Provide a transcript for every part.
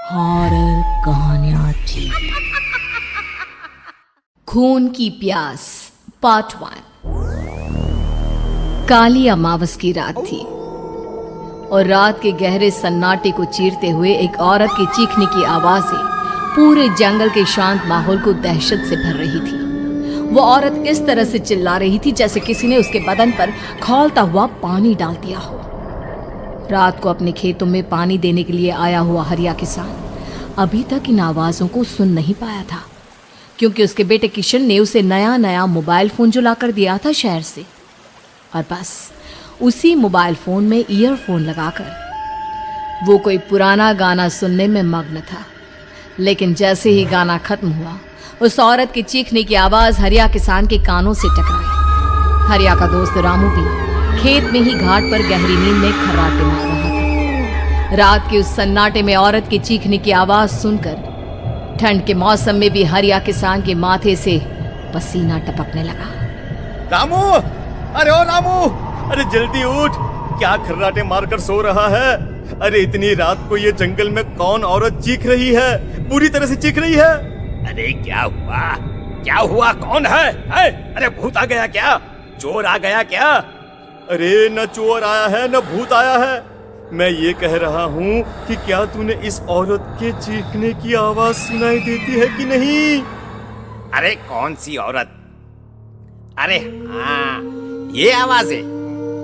Horror कहानियां थी। खून की प्यास पार्ट 1। काली अमावस की रात थी और रात के गहरे सन्नाटे को चीरते हुए एक औरत के चीखने की आवाजें पूरे जंगल के शांत माहौल को दहशत से भर रही थी। वो औरत इस तरह से चिल्ला रही थी जैसे किसी ने उसके बदन पर खौलता हुआ पानी डाल दिया हो। रात को अपने खेतों में पानी देने के लिए आया हुआ हरिया किसान अभी तक इन आवाज़ों को सुन नहीं पाया था, क्योंकि उसके बेटे किशन ने उसे नया मोबाइल फ़ोन जो लाकर दिया था शहर से, और बस उसी मोबाइल फ़ोन में ईयरफोन लगाकर वो कोई पुराना गाना सुनने में मग्न था। लेकिन जैसे ही गाना खत्म हुआ, उस औरत की चीखने की आवाज़ हरिया किसान के कानों से टकराई। हरिया का दोस्त रामू भी खेत में ही घाट पर गहरी नींद में खर्राटे मार रहा था। रात के उस सन्नाटे में औरत की चीखने की आवाज सुनकर ठंड के मौसम में भी हरिया किसान के माथे से पसीना टपकने लगा। रामू, अरे ओ रामू, अरे जल्दी उठ, क्या खर्राटे मारकर सो रहा है? अरे इतनी रात को ये जंगल में कौन औरत चीख रही है? पूरी तरह से चीख रही है। अरे क्या हुआ? क्या हुआ? कौन है? अरे भूत आ गया क्या? चोर आ गया क्या? अरे न चोर आया है न भूत आया है। मैं ये कह रहा हूँ कि क्या तूने इस औरत के चीखने की आवाज सुनाई देती है कि नहीं? अरे कौन सी औरत? अरे हाँ, ये आवाज है।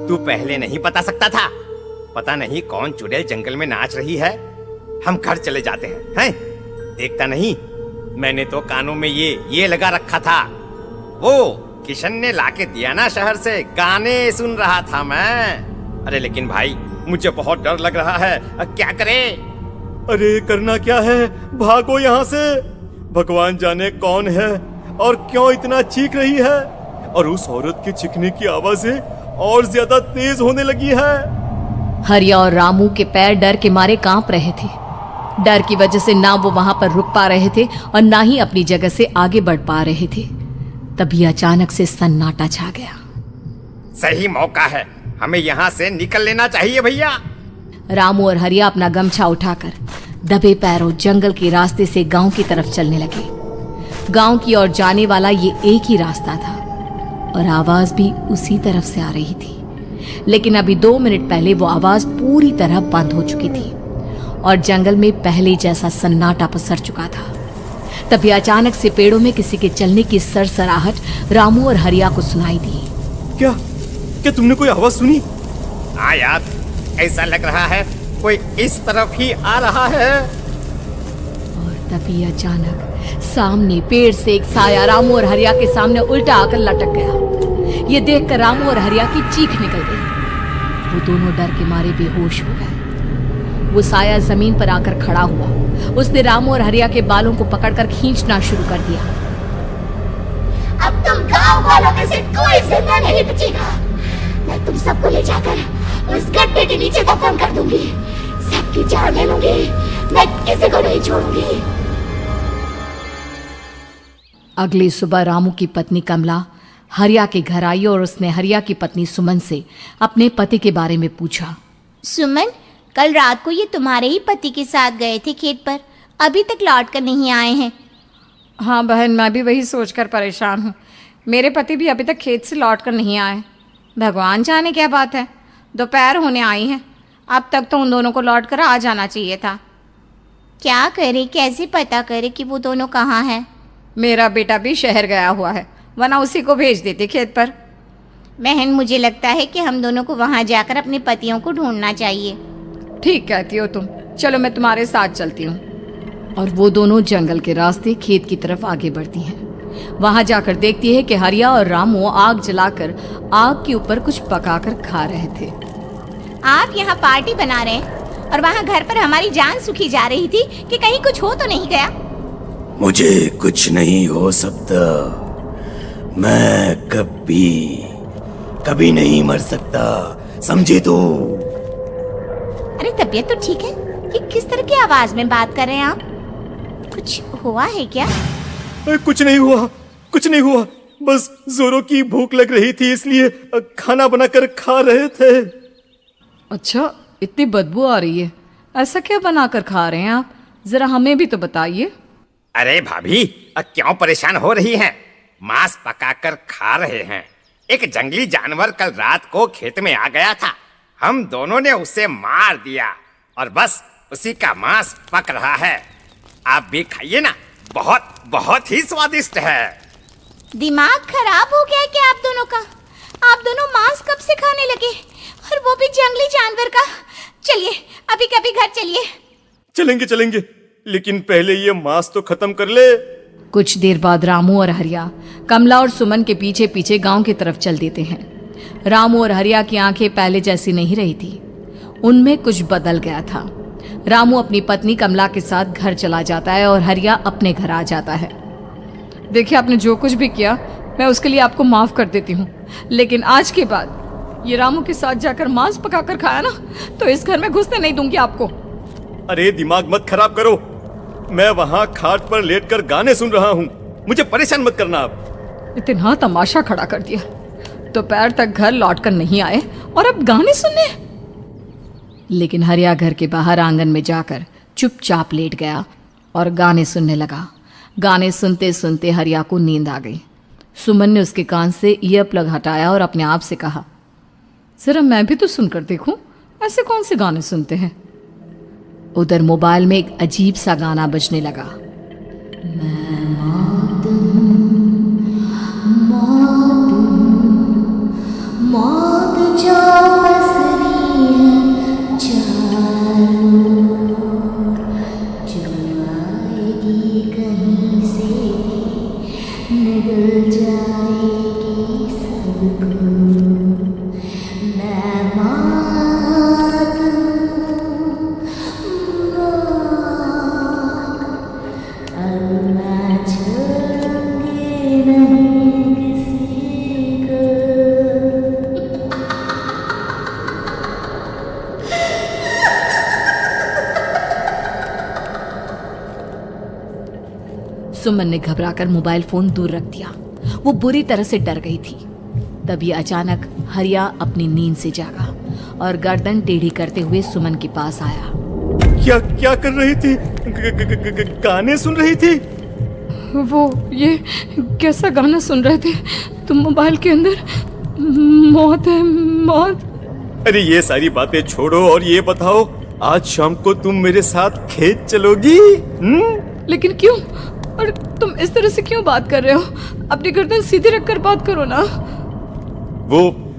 तू पहले नहीं बता सकता था? पता नहीं कौन चुड़ैल जंगल में नाच रही है। हम घर चले जाते हैं। देखता नहीं, मैंने तो कानों में ये लगा रखा था। वो किशन ने लाके दिया ना शहर से, गाने सुन रहा था मैं। अरे लेकिन भाई, मुझे बहुत डर लग रहा है। क्या करें? अरे करना क्या है, भागो यहाँ से। भगवान जाने कौन है और क्यों इतना चीख रही है, और उस औरत के चीखने की आवाजें और ज्यादा तेज होने लगी है। हरिया और रामू के पैर डर के मारे कांप रहे थे। डर की वजह से ना वो वहां पर रुक पा रहे थे और ना ही अपनी जगह से आगे बढ़ पा रहे थे। तभी अचानक से सन्नाटा छा गया। सही मौका है, हमें यहाँ से निकल लेना चाहिए भैया। रामू और हरिया अपना गमछा उठाकर दबे पैरों जंगल के रास्ते से गांव की तरफ चलने लगे। गांव की ओर जाने वाला ये एक ही रास्ता था और आवाज भी उसी तरफ से आ रही थी। लेकिन अभी 2 मिनट पहले वो आवाज पूरी तरह बंद हो चुकी थी और जंगल में पहले जैसा सन्नाटा पसर चुका था। तभी अचानक से पेड़ों में किसी के चलने की सरसराहट रामू और हरिया को सुनाई दी। क्या तुमने कोई आवाज सुनी? हाँ यार, ऐसा लग रहा है कोई इस तरफ ही आ रहा है। और तभी अचानक सामने पेड़ से एक साया रामू और हरिया के सामने उल्टा आकर लटक गया। ये देखकर रामू और हरिया की चीख निकल गई। वो दोनों डर के मारे बेहोश हो गए। वो साया जमीन पर आकर खड़ा हुआ। उसने रामू और हरिया के बालों को पकड़कर खींचना शुरू कर दिया। अब तुम गांव वालों में से कोई जिंदा नहीं बचेगा। मैं तुम सबको ले जाकर उस गड्ढे के नीचे दफन कर दूंगी। सबकी जान ले लूंगी, मैं किसी को नहीं छोड़ूंगी। अगली सुबह रामू की पत्नी कमला हरिया के घर आई और उसने हरिया की पत्नी सुमन से अपने पति के बारे में पूछा। सुमन, कल रात को ये तुम्हारे ही पति के साथ गए थे खेत पर, अभी तक लौट कर नहीं आए हैं। हाँ बहन, मैं भी वही सोचकर परेशान हूँ। मेरे पति भी अभी तक खेत से लौट कर नहीं आए। भगवान जाने क्या बात है, दोपहर होने आई है। अब तक तो उन दोनों को लौट कर आ जाना चाहिए था। क्या करे, कैसे पता करे कि वो दोनों कहाँ हैं? मेरा बेटा भी शहर गया हुआ है, वरना उसी को भेज देते खेत पर। बहन, मुझे लगता है कि हम दोनों को वहाँ जाकर अपने पतियों को ढूंढना चाहिए। ठीक कहती हो तुम, चलो मैं तुम्हारे साथ चलती हूँ। और वो दोनों जंगल के रास्ते खेत की तरफ आगे बढ़ती हैं। वहां जाकर देखती है कि हरिया और रामू आग जलाकर आग के ऊपर कुछ पकाकर खा रहे थे। आप यहाँ पार्टी बना रहे हैं और वहाँ घर पर हमारी जान सुखी जा रही थी कि कहीं कुछ हो तो नहीं गया? मुझे कुछ नहीं हो सकता, मैं कभी नहीं मर सकता, समझे तो? अरे तबीयत तो ठीक है, ये किस तरह की आवाज में बात कर रहे हैं आप? कुछ हुआ है क्या? कुछ नहीं हुआ, बस जोरों की भूख लग रही थी, इसलिए खाना बनाकर खा रहे थे। अच्छा, इतनी बदबू आ रही है, ऐसा क्या बनाकर खा रहे हैं आप? जरा हमें भी तो बताइए। अरे भाभी, क्यों परेशान हो रही हैं? मांस पकाकर खा रहे हैं। एक जंगली जानवर कल रात को खेत में आ गया था। हम दोनों ने उसे मार दिया और बस उसी का मांस पक रहा है। आप भी खाइए ना, बहुत बहुत ही स्वादिष्ट है। दिमाग खराब हो गया है क्या आप दोनों का? आप दोनों मांस कब से खाने लगे, और वो भी जंगली जानवर का? चलिए अभी कभी घर चलिए। चलेंगे चलेंगे, लेकिन पहले ये मांस तो खत्म कर ले। कुछ देर बाद रामू और हरिया कमला और सुमन के पीछे पीछे गांव की तरफ चल देते हैं। रामू और हरिया की आंखें पहले जैसी नहीं रही थी, उनमें कुछ बदल गया था। रामू अपनी पत्नी कमला के साथ घर चला जाता है और हरिया अपने घर आ जाता है। देखिए, आपने जो कुछ भी किया मैं उसके लिए आपको माफ कर देती हूँ, लेकिन आज के बाद ये रामू के साथ जाकर मांस पकाकर खाया ना, तो इस घर में घुसने नहीं दूंगी आपको। अरे दिमाग मत खराब करो, मैं वहां खाट पर लेटकर गाने सुन रहा हूँ, मुझे परेशान मत करना आप। इतना तमाशा खड़ा कर दिया, दोपहर तक घर लौटकर नहीं आए और अब गाने सुनने। लेकिन हरिया घर के बाहर आंगन में जाकर चुपचाप लेट गया और गाने सुनने लगा। गाने सुनते सुनते हरिया को नींद आ गई। सुमन ने उसके कान से ईयर प्लग हटाया और अपने आप से कहा, जरा मैं भी तो सुनकर देखूं, ऐसे कौन से गाने सुनते हैं। उधर मोबाइल में एक अजीब सा गाना बजने लगा। मौत जो पसरी है चारों, जो आएगी कहीं से निकल जाएगी सबको। मैं मात अब मैं छोड़ूंगी नहीं किसी को। सुमन ने घबराकर मोबाइल फोन दूर रख दिया। वो बुरी तरह से डर गई थी। तभी अचानक हरिया अपनी नींद से जागा और गर्दन टेढ़ी करते हुए सुमन के पास आया। क्या क्या कर रही थी? गाने सुन रही थी? वो ये कैसा गाना सुन रहे थे तुम मोबाइल के अंदर? मौत है, मौत। अरे ये सारी बातें छोड़ो और ये बताओ, आज शाम को तुम मेरे साथ खेत चलोगी? लेकिन क्यों? और तुम इस तरह से क्यों बात कर रहे हो? अपनी गर्दन सीधी रखकर बात करो ना।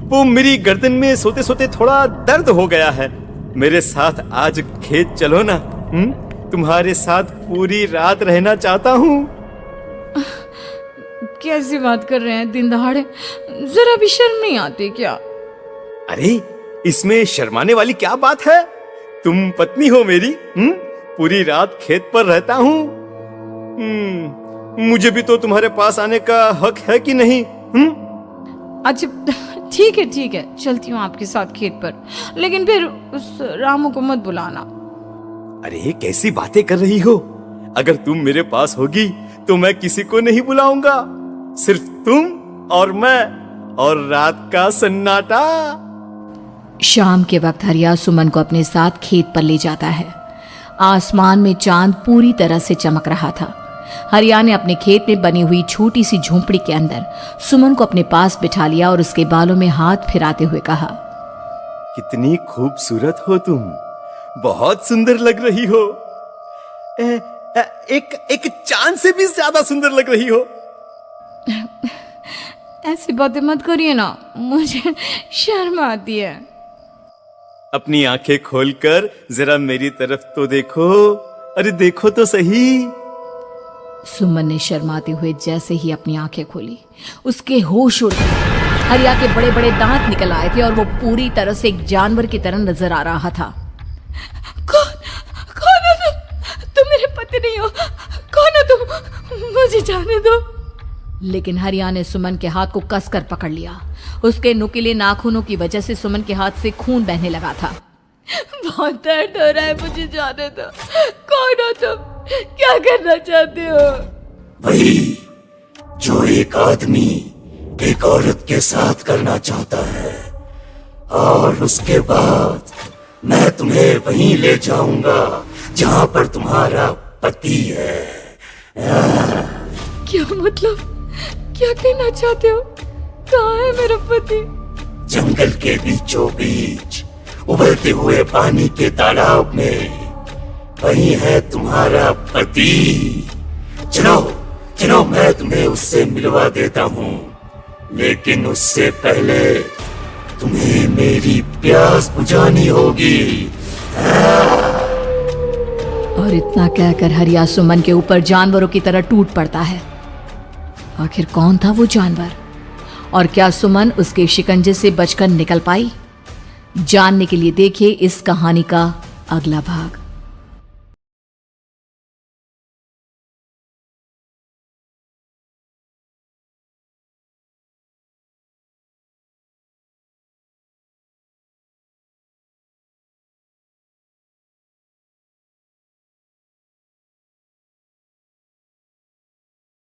वो मेरी गर्दन में सोते सोते थोड़ा दर्द हो गया है। मेरे साथ आज खेत चलो ना। तुम्हारे साथ पूरी रात रहना चाहता हूँ। कैसी बात कर रहे हैं दिन दहाड़े? जरा भी शर्म नहीं आती क्या? अरे इसमें शर्माने वाली क्या बात है? तुम पत्नी हो मेरी। पूरी रात खेत पर रहता हूँ। मुझे भी तो तुम्हारे पास आने का हक है कि नहीं? अच्छा ठीक है, चलती हूँ आपके साथ खेत पर, लेकिन फिर उस रामू को मत बुलाना। अरे कैसी बातें कर रही हो? अगर तुम मेरे पास होगी तो मैं किसी को नहीं बुलाऊंगा, सिर्फ तुम और मैं और रात का सन्नाटा। शाम के वक्त हरिया सुमन को अपने साथ खेत पर ले जाता है। आसमान में चांद पूरी तरह से चमक रहा था। हरिया ने अपने खेत में बनी हुई छोटी सी झोंपड़ी के अंदर सुमन को अपने पास बिठा लिया और उसके बालों में हाथ फिराते हुए कहा, कितनी खूबसूरत हो तुम, बहुत सुंदर लग रही हो। एक चांद से भी ज्यादा सुंदर लग रही हो। ऐसी बातें मत करिए ना, मुझे शर्म आती है। अपनी आंखें खोलकर जरा मेरी तरफ तो देखो। अरे देखो तो सही। सुमन ने शर्माते हुए जैसे ही अपनी आंखें खोली, उसके होश उड़ गए। हरिया के बड़े बड़े दांत निकल आए थे और वो पूरी तरह से एक जानवर की तरह नजर आ रहा था। कौन हो तुम मेरे पति नहीं हो। कौन हो तुम? मुझे जाने दो। लेकिन हरिया ने सुमन के हाथ को कसकर पकड़ लिया। उसके नुकीले नाखूनों की वजह से सुमन के हाथ से खून बहने लगा था। बहुत दर्द हो रहा है, मुझे जाने दो। कौन हो तुम? क्या करना चाहते हो? वही जो एक आदमी एक औरत के साथ करना चाहता है, और उसके बाद मैं तुम्हें वहीं ले जाऊंगा जहां पर तुम्हारा पति है। क्या मतलब, क्या कहना चाहते हो? कहाँ है मेरा पति? जंगल के बीचों बीच उबलते हुए पानी के तालाब में, वही है तुम्हारा पति। चलो चलो, मैं तुम्हें उससे मिलवा देता हूँ, लेकिन उससे पहले तुम्हें मेरी प्यास बुझानी होगी। और इतना कहकर हरिया सुमन के ऊपर जानवरों की तरह टूट पड़ता है। आखिर कौन था वो जानवर, और क्या सुमन उसके शिकंजे से बचकर निकल पाई? जानने के लिए देखिए इस कहानी का अगला भाग।